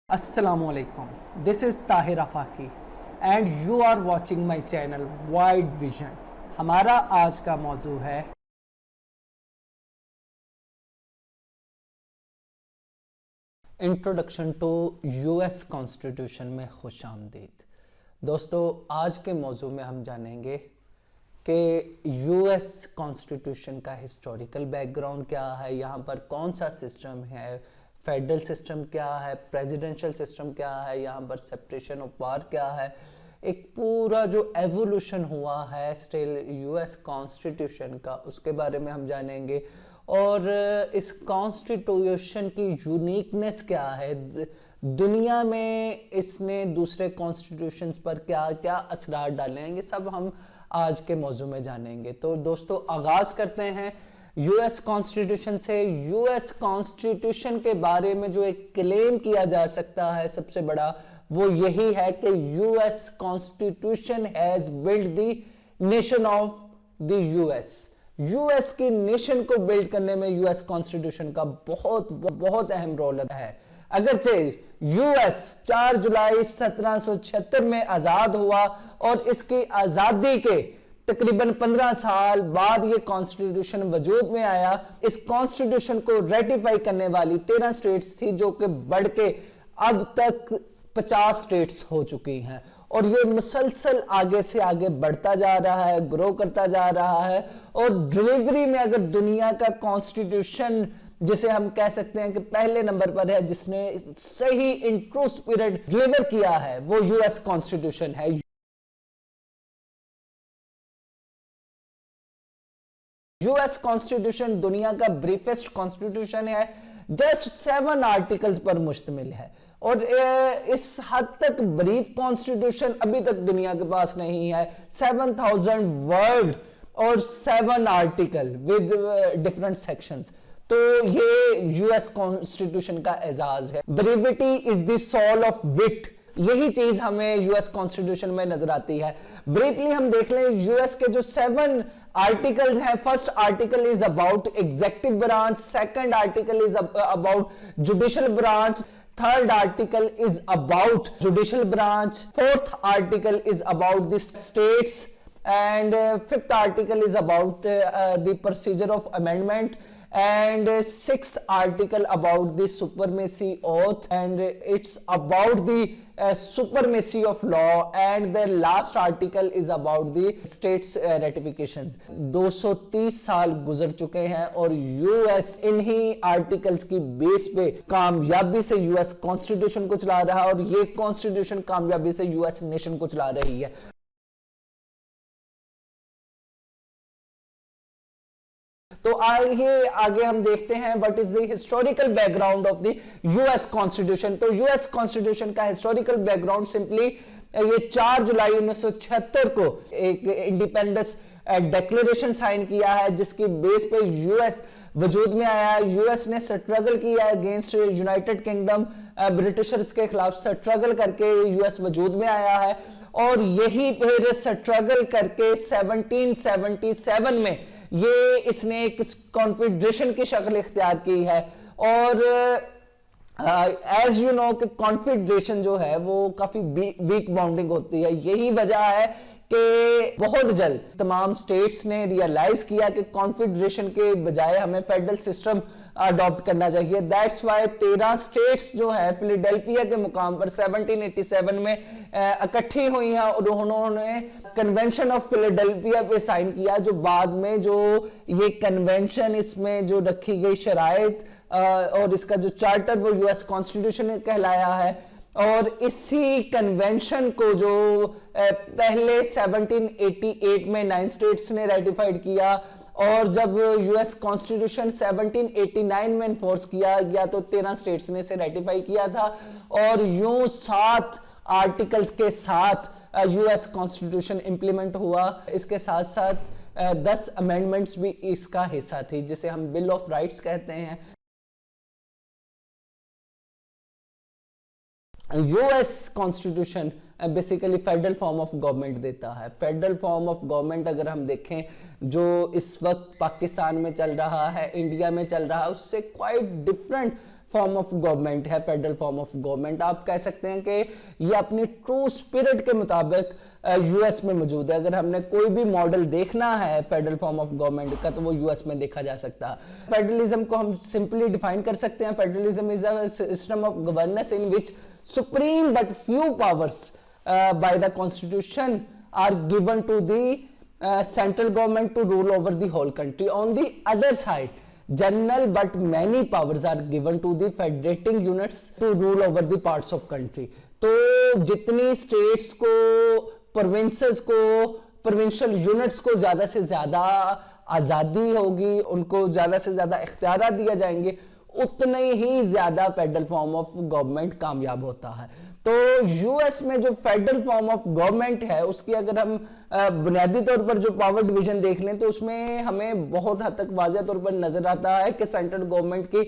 Assalamualaikum. This is Tahir Afaki and you are watching my channel Wide Vision. हमारा आज का मौजू है इंट्रोडक्शन टू यूएस कॉन्स्टिट्यूशन में खुशामदीद। दोस्तों, आज के मौजू में हम जानेंगे कि यूएस कॉन्स्टिट्यूशन का हिस्टोरिकल बैकग्राउंड क्या है, यहाँ पर कौन सा सिस्टम है, फेडरल सिस्टम क्या है, प्रेसिडेंशियल सिस्टम क्या है, यहाँ पर सेपरेशन ऑफ पावर क्या है, एक पूरा जो एवोल्यूशन हुआ है स्टिल यूएस कॉन्स्टिट्यूशन का, उसके बारे में हम जानेंगे। और इस कॉन्स्टिट्यूशन की यूनिकनेस क्या है, दुनिया में इसने दूसरे कॉन्स्टिट्यूशंस पर क्या क्या असरार डाले हैं, ये सब हम आज के मौजू में जानेंगे। तो दोस्तों, आगाज करते हैं यूएस कॉन्स्टिट्यूशन से। यूएस कॉन्स्टिट्यूशन के बारे में जो एक क्लेम किया जा सकता है सबसे बड़ा, वो यही है कि US constitution has build the nation of the US. US की नेशन को बिल्ड करने में यूएस कॉन्स्टिट्यूशन का बहुत अहम रोल है। अगरचे यूएस 4 जुलाई 1776 में आजाद हुआ और इसकी आजादी के तकरीबन 15 साल बाद ये कॉन्स्टिट्यूशन वजूद में आया। इस कॉन्स्टिट्यूशन को रेटिफाई करने वाली 13 स्टेट्स थी, जो कि बढ़ के अब तक 50 स्टेट्स हो चुकी हैं और ये मुसलसल आगे से आगे बढ़ता जा रहा है, ग्रो करता जा रहा है। और डिलीवरी में अगर दुनिया का कॉन्स्टिट्यूशन जिसे हम कह सकते हैं कि पहले नंबर पर है, जिसने सही इन ट्रू स्पिरिट डिलीवर किया है, वो यूएस कॉन्स्टिट्यूशन है। यूएस कॉन्स्टिट्यूशन दुनिया का ब्रीफेस्ट कॉन्स्टिट्यूशन है, जस्ट 7 आर्टिकल्स पर मुश्तमिल है और इस हद तक ब्रीफ कॉन्स्टिट्यूशन अभी तक दुनिया के पास नहीं है। 7000 वर्ड और 7 आर्टिकल विद डिफरेंट सेक्शंस। तो ये यूएस कॉन्स्टिट्यूशन का एजाज है। ब्रीविटी इज द सोल ऑफ विट, यही चीज हमें यूएस कॉन्स्टिट्यूशन में नजर आती है। ब्रीफली हम देख लें यूएस के जो 7 आर्टिकल्स हैं। First article is about executive branch, second article is about judicial branch, third article is about judicial branch, fourth article is about the states and fifth article is about the procedure of amendment and sixth article about the supremacy oath and it's about the supremacy of law and the last article is about the states ratifications। 230 साल गुजर चुके हैं और US इन्हीं articles की base पे कामयाबी से यूएस कॉन्स्टिट्यूशन को चला रहा है और ये कॉन्स्टिट्यूशन कामयाबी से यूएस नेशन को चला रही है। तो आगे हम देखते हैं what is the historical background of the US constitution. तो यूएस कॉन्स्टिट्यूशन का हिस्टोरिकल बैकग्राउंड सिंपली ये 4 जुलाई 1976 को एक इंडिपेंडेंस डिक्लेरेशन साइन किया है, जिसकी बेस पे यूएस वजूद में आया। यूएस ने स्ट्रगल किया अगेंस्ट यूनाइटेड किंगडम, ब्रिटिशर्स के खिलाफ स्ट्रगल करके यूएस वजूद में आया है और यही फिर स्ट्रगल करके 1777 में ये इसने एक कॉन्फेडरेशन की शक्ल इख्तियार की है। और एज यू नो कि कॉन्फेडरेशन जो है वो काफी वीक बाउंडिंग होती है। यही वजह है कि बहुत जल्द तमाम स्टेट्स ने रियलाइज किया कि कॉन्फेडरेशन के बजाय हमें फेडरल सिस्टम अडॉप्ट करना चाहिए। दैट्स वाई 13 स्टेट्स जो है फिलाडेल्फिया के मुकाम पर 1787 में इकट्ठी हुई हैं और उन्होंने कन्वेंशन ऑफ फिलाडेल्फिया पे साइन किया, जो बाद में जो ये कन्वेंशन इसमें जो रखी गई शराइत और इसका जो चार्टर वो यूएस कॉन्स्टिट्यूशन कहलाया है। और इसी कन्वेंशन को जो पहले 1788 में 9 स्टेट्स ने रेटिफाइड किया और जब यूएस कॉन्स्टिट्यूशन 1789 में इन्फोर्स किया गया तो 13 स्टेट्स ने इसे रेटिफाई किया था और यूं 7 आर्टिकल्स के साथ यूएस कॉन्स्टिट्यूशन इंप्लीमेंट हुआ। इसके साथ साथ 10 अमेंडमेंट्स भी इसका हिस्सा थी, जिसे हम बिल ऑफ राइट्स कहते हैं। US constitution basically federal form of government देता है। फेडरल फॉर्म ऑफ गवर्नमेंट अगर हम देखें जो इस वक्त पाकिस्तान में चल रहा है, इंडिया में चल रहा है, उससे quite different form of government है, फेडरल फॉर्म ऑफ गवर्नमेंट। आप कह सकते हैं कि ये अपनी ट्रू स्पिरिट के मुताबिक यूएस में मौजूद है। अगर हमने कोई भी मॉडल देखना है फेडरल फॉर्म ऑफ गवर्नमेंट का तो वो यूएस में देखा जा सकता है। फेडरलिज्म को हम सिंपली डिफाइन कर सकते हैं, federalism is a system of governance in which supreme but few powers by the constitution are given to the central government to rule over the whole country. On the other side, general but many powers are given to the federating units to rule over the parts of country। तो जितनी states को, provinces को, provincial units को ज्यादा से ज्यादा आजादी होगी, उनको ज्यादा से ज्यादा इख्तियार दिया जाएंगे, उतने ही ज्यादा फेडरल फॉर्म ऑफ गवर्नमेंट कामयाब होता है। तो यूएस में जो फेडरल फॉर्म ऑफ गवर्नमेंट है उसकी अगर हम बुनियादी तौर पर जो पावर डिवीजन देख लें तो उसमें हमें बहुत हद तक वाज़ह तौर पर नजर आता है कि सेंट्रल गवर्नमेंट की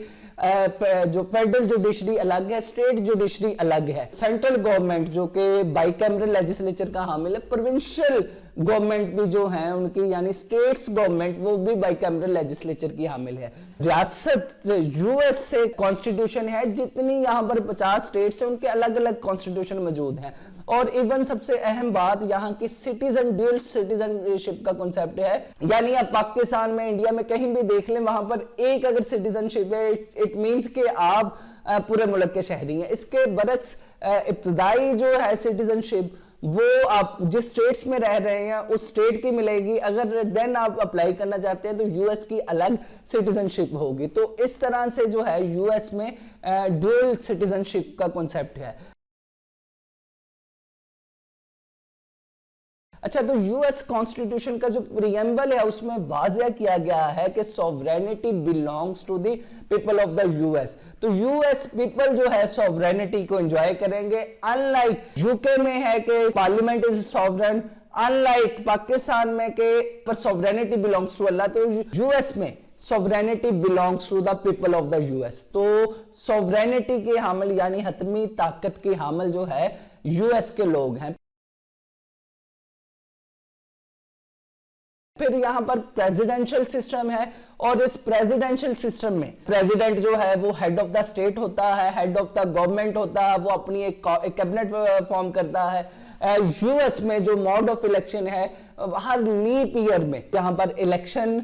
जो फेडरल जुडिशरी अलग है, स्टेट जुडिशरी अलग है। सेंट्रल गवर्नमेंट जो कि बाइकैमरल लेजिस्लेचर का हामिल है, प्रोविंशियल गवर्नमेंट भी जो है उनकी यानी स्टेट्स गवर्नमेंट वो भी बाइकैमरल लेजिस्लेचर की हामिल है। रियासत यूएस से कॉन्स्टिट्यूशन है, जितनी यहाँ पर 50 स्टेट्स हैं उनके अलग अलग कॉन्स्टिट्यूशन मौजूद हैं। और इवन सबसे अहम बात यहाँ की सिटीजन ड्यूअल सिटीजनशिप का कॉन्सेप्ट है, यानी आप पाकिस्तान में, इंडिया में कहीं भी देख लें वहां पर एक अगर सिटीजनशिप है, इट मींस कि आप पूरे मुल्क के शहरी हैं। इसके बरक्स इब्तदाई जो है सिटीजनशिप वो आप जिस स्टेट्स में रह रहे हैं उस स्टेट की मिलेगी, अगर देन आप अप्लाई करना चाहते हैं तो यूएस की अलग सिटीजनशिप होगी। तो इस तरह से जो है यूएस में ड्यूअल सिटीजनशिप का कॉन्सेप्ट है। अच्छा, तो यूएस कॉन्स्टिट्यूशन का जो प्रीएम्बल है उसमें वाज़िया किया गया है कि sovereignty belongs to the people of the US. तो यूएस पीपल जो है सॉवरेनिटी को एंजॉय करेंगे। अनलाइक यूके में है कि parliament is sovereign, unlike Pakistan में के पर सॉवरेनिटी बिलोंग्स टू अल्लाह, तो यूएस में sovereignty belongs to the people of the US. तो सॉवरेनिटी के हामिल यानी हतमी ताकत के हामिल जो है यूएस के लोग हैं। फिर यहां पर प्रेसिडेंशियल सिस्टम है और इस प्रेसिडेंशियल सिस्टम में प्रेसिडेंट जो है वो हेड ऑफ द स्टेट होता है, हेड ऑफ द गवर्नमेंट होता है, वो अपनी एक कैबिनेट फॉर्म करता है। यूएस में जो मोड ऑफ इलेक्शन है, हर लीप ईयर में यहां पर इलेक्शन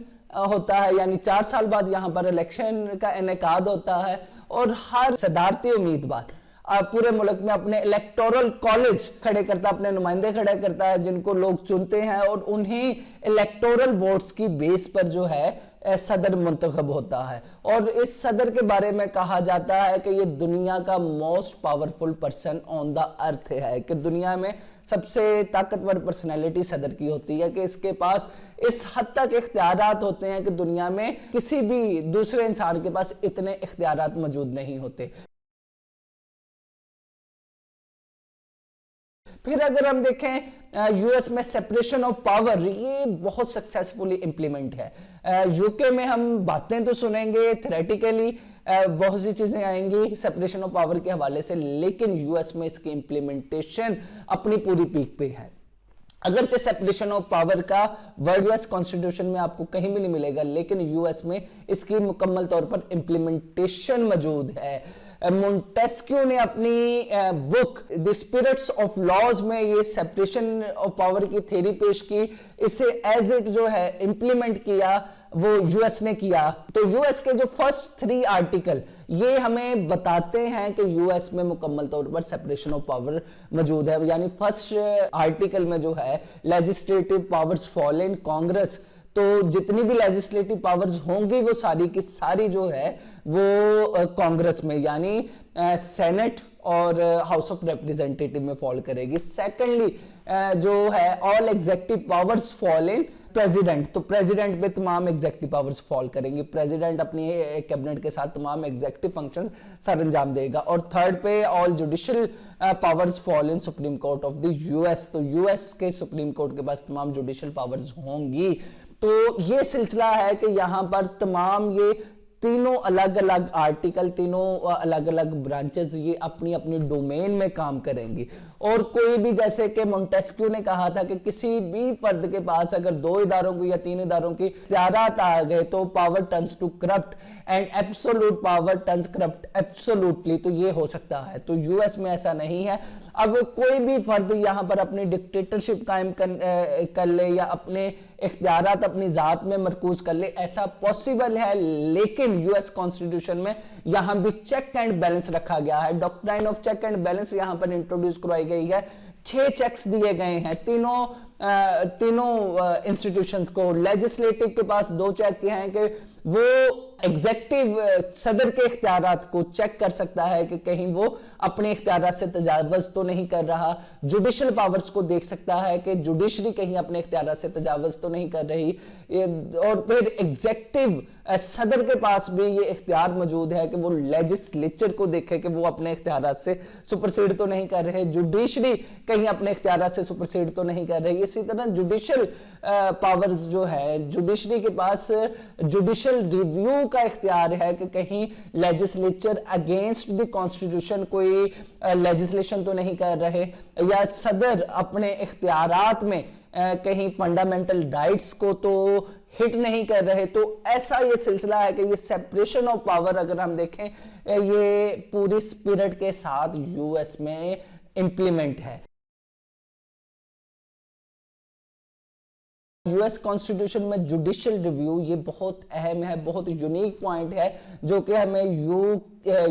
होता है, यानी 4 साल बाद यहां पर इलेक्शन का इनेकाद होता है और हर सदारती उम्मीदवार पूरे मुल्क में अपने इलेक्टोरल कॉलेज खड़े करता है, अपने नुमाइंदे खड़े करता है जिनको लोग चुनते हैं और उन्हीं इलेक्टोरल वोट्स की बेस पर जो है सदर मुंतखब होता है। और इस सदर के बारे में कहा जाता है कि ये दुनिया का most powerful person on the earth है, कि दुनिया में सबसे ताकतवर पर्सनैलिटी सदर की होती है, कि इसके पास इस हद तक इख्तियारात होते हैं कि दुनिया में किसी भी दूसरे इंसान के पास इतने इख्तियारात मौजूद नहीं होते। फिर अगर हम देखें यूएस में सेपरेशन ऑफ पावर, ये बहुत सक्सेसफुली इंप्लीमेंट है। यूके में हम बातें तो सुनेंगे, थ्योरेटिकली बहुत सी चीजें आएंगी सेपरेशन ऑफ पावर के हवाले से, लेकिन यूएस में इसकी इंप्लीमेंटेशन अपनी पूरी पीक पे है। अगरचे सेपरेशन ऑफ पावर का वर्ड यूएस कॉन्स्टिट्यूशन में आपको कहीं भी नहीं मिलेगा, लेकिन यूएस में इसकी मुकम्मल तौर पर इंप्लीमेंटेशन मौजूद है। मोंटेस्क्यू ने अपनी book the spirits of laws में ये सेपरेशन ऑफ पावर की थ्योरी पेश की, इसे एज इट जो है इंप्लीमेंट किया वो यूएस ने किया। तो यूएस के जो फर्स्ट 3 आर्टिकल ये हमें बताते हैं कि यूएस में मुकम्मल तौर पर सेपरेशन ऑफ पावर मौजूद है। यानी फर्स्ट आर्टिकल में जो है legislative powers fall in Congress, तो जितनी भी लेजिस्लेटिव पावर्स होंगी वो सारी की सारी जो है वो कांग्रेस में यानी सेनेट और हाउस ऑफ रिप्रेजेंटेटिव में फॉल करेगी। सेकेंडली जो है all executive powers fall in president, तो प्रेसिडेंट पे तमाम एग्जेक्टिव पावर्स फॉल करेंगी, प्रेसिडेंट अपनी कैबिनेट के साथ तमाम एग्जेक्टिव फंक्शंस सर अंजाम देगा। और थर्ड पे all judicial powers fall in supreme court of the US, तो यूएस के सुप्रीम कोर्ट के पास तमाम जुडिशियल पावर्स होंगी। तो ये सिलसिला है कि यहाँ पर तमाम ये तीनों अलग अलग आर्टिकल, तीनों अलग अलग ब्रांचेस ये अपनी अपनी डोमेन में काम करेंगी। और कोई भी, जैसे कि मोंटेस्क्यू ने कहा था कि किसी भी फर्द के पास अगर 2 इदारों की या 3 इदारों की इख्तियारात आ गए तो power turns to corrupt and absolute power turns corrupt absolutely, तो ये हो सकता है। तो यूएस में ऐसा नहीं है। अब कोई भी फर्द यहां पर अपनी डिक्टेटरशिप कायम कर ले या अपने इख्तियारात अपनी जात में मरकूज कर ले, ऐसा पॉसिबल है। लेकिन यूएस कॉन्स्टिट्यूशन में यहां भी चेक एंड बैलेंस रखा गया है। Doctrine of check and balance यहां पर इंट्रोड्यूस करवाई गई है। 6 चेक्स दिए गए हैं तीनों इंस्टीट्यूशंस को। लेजिस्लेटिव के पास 2 चेक हैं कि वो एग्जेक्टिव सदर के इख्तियारात को चेक कर सकता है कि कहीं वो अपने इख्तियारात से तजावज तो नहीं कर रहा। जुडिशल पावर्स को देख सकता है कि जुडिशरी कहीं अपने इख्तियारात से तजावज तो नहीं कर रही। और फिर एग्जेक्टिव सदर के पास भी ये इख्तियार मौजूद है कि वो लेजिस्लेचर को देखे कि वो अपने इख्तियारात से सुपरसीड तो नहीं कर रहे। जुडिशरी कहीं अपने इख्तियारात से सुपरसीड तो नहीं कर रही। इसी तरह जुडिशल पावर्स जो है, जुडिशरी के पास जुडिशल रिव्यू का इख्तियार है कि कहीं लेजिस्लेचर अगेंस्ट द कॉन्स्टिट्यूशन कोई लेजिस्लेशन तो नहीं कर रहे, या सदर अपने इख्तियारात में कहीं फंडामेंटल राइट्स को तो हिट नहीं कर रहे। तो ऐसा ये सिलसिला है कि ये सेपरेशन ऑफ पावर अगर हम देखें ये पूरी स्पिरिट के साथ यूएस में इंप्लीमेंट है। यूएस कॉन्स्टिट्यूशन में जुडिशियल रिव्यू ये बहुत अहम है, बहुत यूनिक पॉइंट है जो कि हमें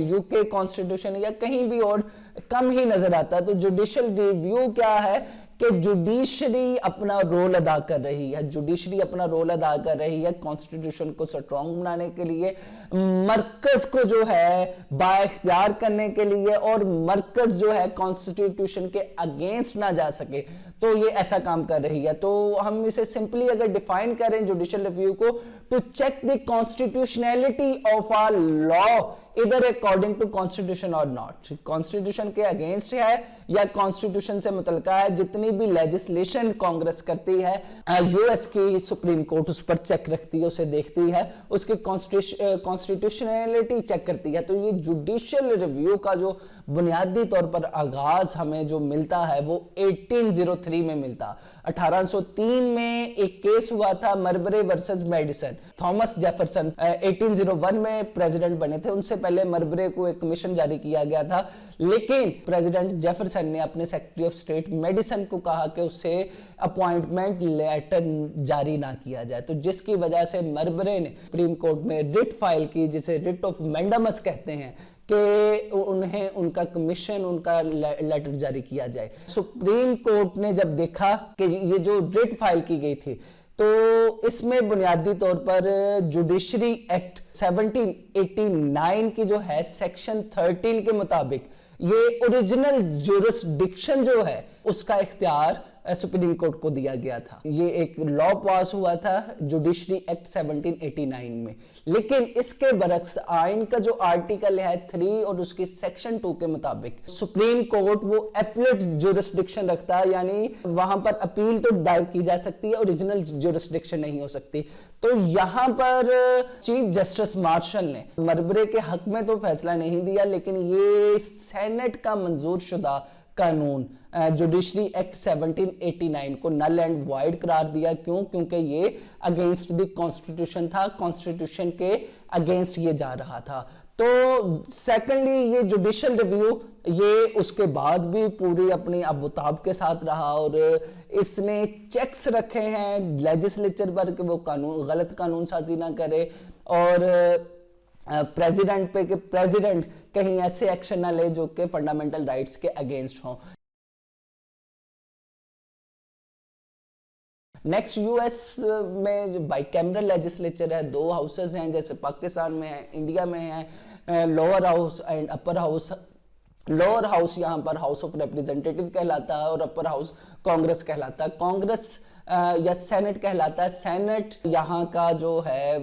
यूके कॉन्स्टिट्यूशन या कहीं भी और कम ही नजर आता है। तो जुडिशियल रिव्यू क्या है कि जुडिशरी अपना रोल अदा कर रही है, जुडिशरी अपना रोल अदा कर रही है कॉन्स्टिट्यूशन को स्ट्रॉन्ग बनाने के लिए, मरकज को जो है बाइख्तियार करने के लिए, और मरकज जो है कॉन्स्टिट्यूशन के अगेंस्ट ना जा सके, तो ये ऐसा काम कर रही है। तो हम इसे सिंपली अगर डिफाइन करें जुडिशियल रिव्यू को, to check the constitutionality of a law इधर अकॉर्डिंग टू कॉन्स्टिट्यूशन और नॉट, कॉन्स्टिट्यूशन के अगेंस्ट है या कॉन्स्टिट्यूशन से मुतलका है। जितनी भी लेजिस्लेशन कांग्रेस करती है यूएस की सुप्रीम कोर्ट उस पर चेक रखती है, उसे देखती है, उसकी कॉन्स्टिट्यूशनैलिटी चेक करती है। तो ये जुडिशियल रिव्यू का जो बुनियादी तौर पर आगाज हमें जो मिलता है वो 1803 में मिलता। 1803 में एक केस हुआ था मरबरे वर्सेस मेडिसन। थॉमस जेफरसन 1801 में प्रेसिडेंट बने थे, उनसे पहले मरबरे को एक कमीशन जारी किया गया था, लेकिन प्रेसिडेंट जेफरसन ने अपने सेक्रेटरी ऑफ स्टेट मेडिसन को कहा कि उससे अपॉइंटमेंट लेटर जारी ना किया जाए। तो जिसकी वजह से मरबरे ने सुप्रीम कोर्ट में रिट फाइल की, जिसे रिट ऑफ मैंडामस कहते हैं, कि उन्हें उनका कमीशन, उनका लेटर जारी किया जाए। सुप्रीम कोर्ट ने जब देखा कि ये जो रिट फाइल की गई थी तो इसमें बुनियादी तौर पर जुडिशरी एक्ट 1789 की जो है सेक्शन 13 के मुताबिक ये ओरिजिनल जुरिस्डिक्शन जो है उसका इख्तियार सुप्रीम कोर्ट को दिया गया था। ये एक लॉ पास हुआ था जुडिशरी एक्ट 1789 में, लेकिन इसके बरक्स आइन का जो आर्टिकल है 3 और उसकी सेक्शन 2 के मुताबिक सुप्रीम कोर्ट वो एपलेट जुरिस्डिक्शन रखता है, यानी वहां पर अपील तो दायर की जा सकती है, ओरिजिनल जुरिस्डिक्शन नहीं हो सकती। तो यहां पर चीफ जस्टिस मार्शल ने मरबरे के हक में तो फैसला नहीं दिया, लेकिन ये सेनेट का मंजूर शुदा कानून जुडिशरी एक्ट 1789 को नल एंड वॉइड करार दिया। क्यों? क्योंकि ये अगेंस्ट द कॉन्स्टिट्यूशन था, कॉन्स्टिट्यूशन के अगेंस्ट ये जा रहा था। तो सेकेंडली ये जुडिशियल रिव्यू ये उसके बाद भी पूरी अपनी अबुताब के साथ रहा और इसने चेक्स रखे हैं लेजिस्लेचर पर कि वो कानून गलत कानून साजी ना करे और प्रेसिडेंट पे कि प्रेसिडेंट कहीं ऐसे एक्शन ना ले जो कि फंडामेंटल राइट्स के अगेंस्ट हों। नेक्स्ट यूएस में जो बाइकैमरल लेजिस्लेचर है, 2 हाउसेस हैं, जैसे पाकिस्तान में है, इंडिया में है, lower house and upper house. Lower house यहाँ पर हाउस ऑफ रिप्रेजेंटेटिव कहलाता है और अपर हाउस कांग्रेस कहलाता है। कांग्रेस या सेनेट कहलाता है। सेनेट यहाँ का जो है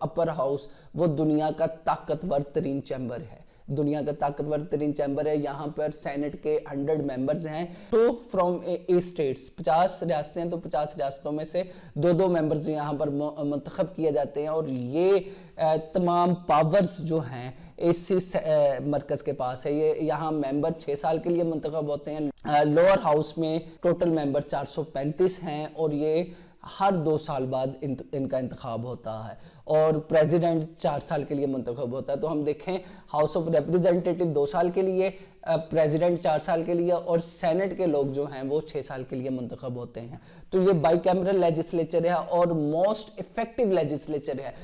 अपर हाउस वो दुनिया का ताकतवर तरीन चैम्बर है। दुनिया का ताकतवर तरीन चैम्बर है। यहाँ पर सेनेट के 100 मेंबर्स हैं। तो फ्रॉम ए स्टेट्स 50 रियासतें हैं, तो 50 रियासतों में से 2-2 मेंबर्स यहाँ पर मुंतखब किए जाते हैं। और ये तमाम पावर्स जो हैं इसी मरकज के पास है। ये यहाँ मेंबर 6 साल के लिए मुंतखब होते हैं। लोअर हाउस में टोटल मेंबर 435 हैं और ये हर 2 साल बाद इनका इंतखाब होता है। और प्रेसिडेंट 4 साल के लिए मुंतखब होता है। तो हम देखें, हाउस ऑफ रिप्रेजेंटेटिव 2 साल के लिए, प्रेसिडेंट 4 साल के लिए, और सेनेट के लोग जो हैं वो 6 साल के लिए मुंतखब होते हैं। तो ये बाइकैमरल लेजिस्लेचर है और मोस्ट इफेक्टिव लेजिस्लेचर है।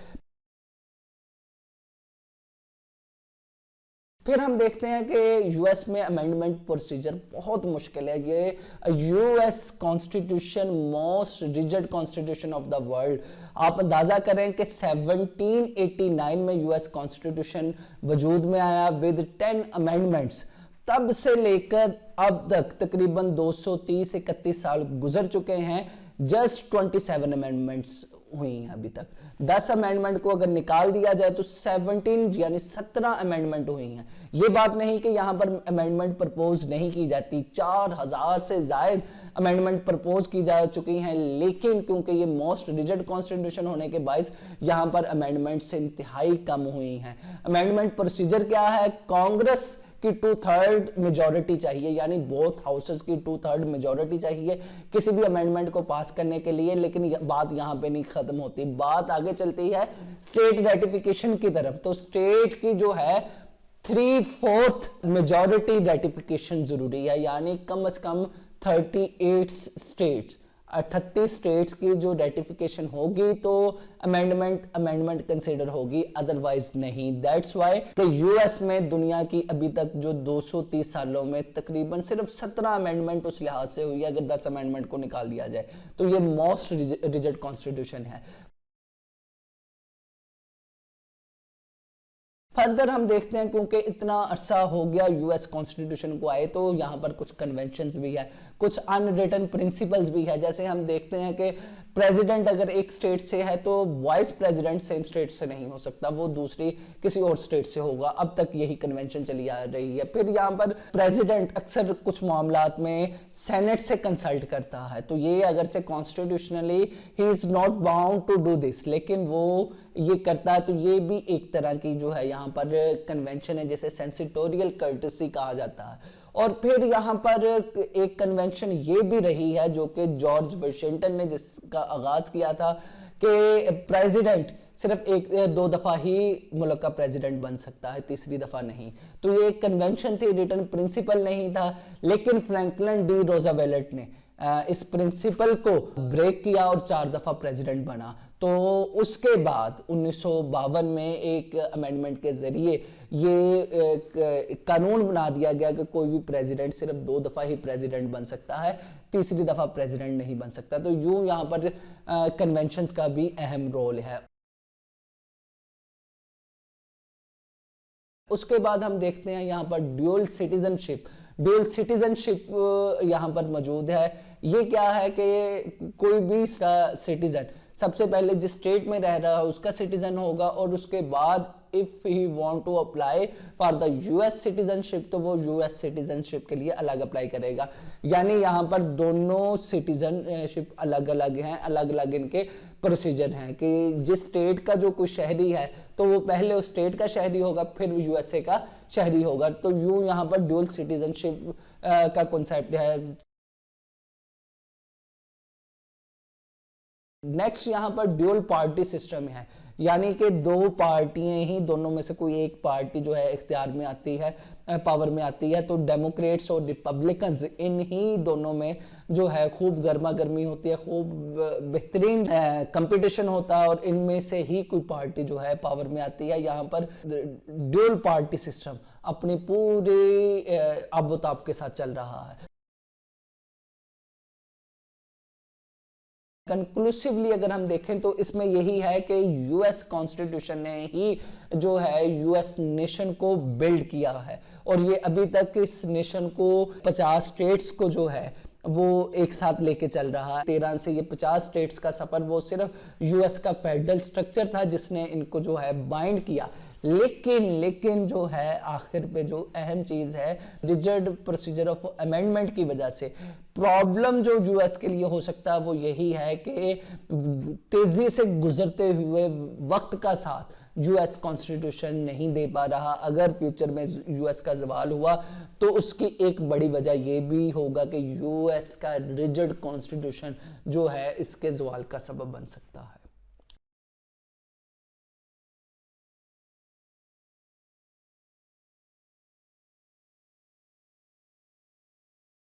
फिर हम देखते हैं कि यूएस में अमेंडमेंट प्रोसीजर बहुत मुश्किल है। ये US constitution most rigid constitution of the world. आप अंदाजा करें कि 1789 में यूएस कॉन्स्टिट्यूशन वजूद में आया विद 10 अमेंडमेंट्स। तब से लेकर अब तक तकरीबन 230-31 साल गुजर चुके हैं। जस्ट 27 अमेंडमेंट्स हुई हैं अभी तक। 10 अमेंडमेंट को अगर निकाल दिया जाए तो 17 यानी 17 अमेंडमेंट हुई हैं। ये बात नहीं कि यहाँ पर अमेंडमेंट प्रपोज नहीं की जाती, 4000 से ज्यादा अमेंडमेंट प्रपोज की जा चुकी हैं, लेकिन क्योंकि ये मोस्ट रिजिड कॉन्स्टिट्यूशन होने के बायस यहाँ पर अमेंडमेंट से इंतहाई कम हुई हैं। अमेंडमेंट प्रोसीजर क्या है? कांग्रेस की 2/3 मेजॉरिटी चाहिए, यानी बोथ हाउसेस की 2/3 मेजॉरिटी चाहिए किसी भी अमेंडमेंट को पास करने के लिए। लेकिन बात यहाँ पे नहीं खत्म होती, बात आगे चलती है स्टेट रेटिफिकेशन की तरफ। तो स्टेट की जो है 3/4 मेजॉरिटी रेटिफिकेशन जरूरी है, यानी कम से कम 38 स्टेट्स 38 स्टेट्स की जो रेटिफिकेशन होगी तो अमेंडमेंट कंसीडर होगी, अदरवाइज नहीं। दैट्स वाई कि यूएस में दुनिया की अभी तक जो 230 सालों में तकरीबन सिर्फ 17 अमेंडमेंट उस लिहाज से हुई है, अगर 10 अमेंडमेंट को निकाल दिया जाए तो ये मोस्ट रिजिड कॉन्स्टिट्यूशन है। फर्दर हम देखते हैं, क्योंकि इतना अरसा हो गया यूएस कॉन्स्टिट्यूशन को आए, तो यहाँ पर कुछ कन्वेंशंस भी है, कुछ अनरिटन प्रिंसिपल्स भी है। जैसे हम देखते हैं कि प्रेसिडेंट अगर एक स्टेट से है तो वाइस प्रेसिडेंट सेम स्टेट से नहीं हो सकता, वो दूसरी किसी और स्टेट से होगा। अब तक यही कन्वेंशन चली आ रही है। फिर यहाँ पर प्रेसिडेंट अक्सर कुछ मामलात में सेनेट से कंसल्ट करता है, तो ये अगरचे constitutionally he is not bound to do this, लेकिन वो ये करता है। तो ये भी एक तरह की जो है यहाँ पर कन्वेंशन है, जिसे सेंसिटोरियल कर्टेसी कहा जाता है। और फिर यहाँ पर एक कन्वेंशन ये भी रही है जो कि जॉर्ज वाशिंगटन ने जिसका आगाज किया था कि प्रेसिडेंट सिर्फ 1-2 दफा ही मुल्क का प्रेसिडेंट बन सकता है, तीसरी दफा नहीं। तो ये एक कन्वेंशन थी, रिटन प्रिंसिपल नहीं था, लेकिन फ्रैंकलिन डी रोजावेल्ट ने इस प्रिंसिपल को ब्रेक किया और 4 दफा प्रेसिडेंट बना। तो उसके बाद 1952 में एक अमेंडमेंट के जरिए ये कानून बना दिया गया कि कोई भी प्रेसिडेंट सिर्फ 2 दफा ही प्रेसिडेंट बन सकता है, तीसरी दफा प्रेसिडेंट नहीं बन सकता। तो यूं यहाँ पर कन्वेंशंस का भी अहम रोल है। उसके बाद हम देखते हैं यहाँ पर ड्यूअल सिटीजनशिप यहाँ पर मौजूद है। ये क्या है कि कोई भी सिटीजन सबसे पहले जिस स्टेट में रह रहा है उसका सिटीजन होगा, और उसके बाद if he want to apply for the US citizenship तो वो यूएस सिटीजनशिप के लिए अलग अप्लाई करेगा। यानी यहाँ पर दोनों सिटीजनशिप अलग अलग हैं, अलग अलग इनके प्रोसीजर हैं कि जिस स्टेट का जो कोई शहरी है तो वो पहले उस स्टेट का शहरी होगा, फिर यूएसए का शहरी होगा। तो यूं यहाँ पर ड्यूअल सिटीजनशिप का कॉन्सेप्ट है। नेक्स्ट यहाँ पर ड्यूअल पार्टी सिस्टम है, यानी कि 2 पार्टियां ही, दोनों में से कोई एक पार्टी जो है इख्तियार में आती है, पावर में आती है। तो डेमोक्रेट्स और रिपब्लिकन्स इन ही दोनों में जो है खूब गर्मा गर्मी होती है, खूब बेहतरीन कंपटीशन होता है, और इनमें से ही कोई पार्टी जो है पावर में आती है। यहाँ पर ड्यूअल पार्टी सिस्टम अपनी पूरे आबोताब के साथ चल रहा है। कंक्लूसिवली अगर हम देखें तो इसमें यही है कि यूएस कॉन्स्टिट्यूशन ने ही जो है यूएस नेशन को बिल्ड किया है, और ये अभी तक इस नेशन को 50 स्टेट्स को जो है वो एक साथ लेके चल रहा है। 13 से ये 50 स्टेट्स का सफर वो सिर्फ यूएस का फेडरल स्ट्रक्चर था जिसने इनको जो है बाइंड किया, लेकिन जो है आखिर पे जो अहम चीज है, रिजिड प्रोसीजर ऑफ अमेंडमेंट की वजह से प्रॉब्लम जो यूएस के लिए हो सकता है वो यही है कि तेजी से गुजरते हुए वक्त का साथ यूएस कॉन्स्टिट्यूशन नहीं दे पा रहा। अगर फ्यूचर में यूएस का ज़वाल हुआ तो उसकी एक बड़ी वजह यह भी होगा कि यूएस का रिजिड कॉन्स्टिट्यूशन जो है इसके ज़वाल का सबब बन सकता है।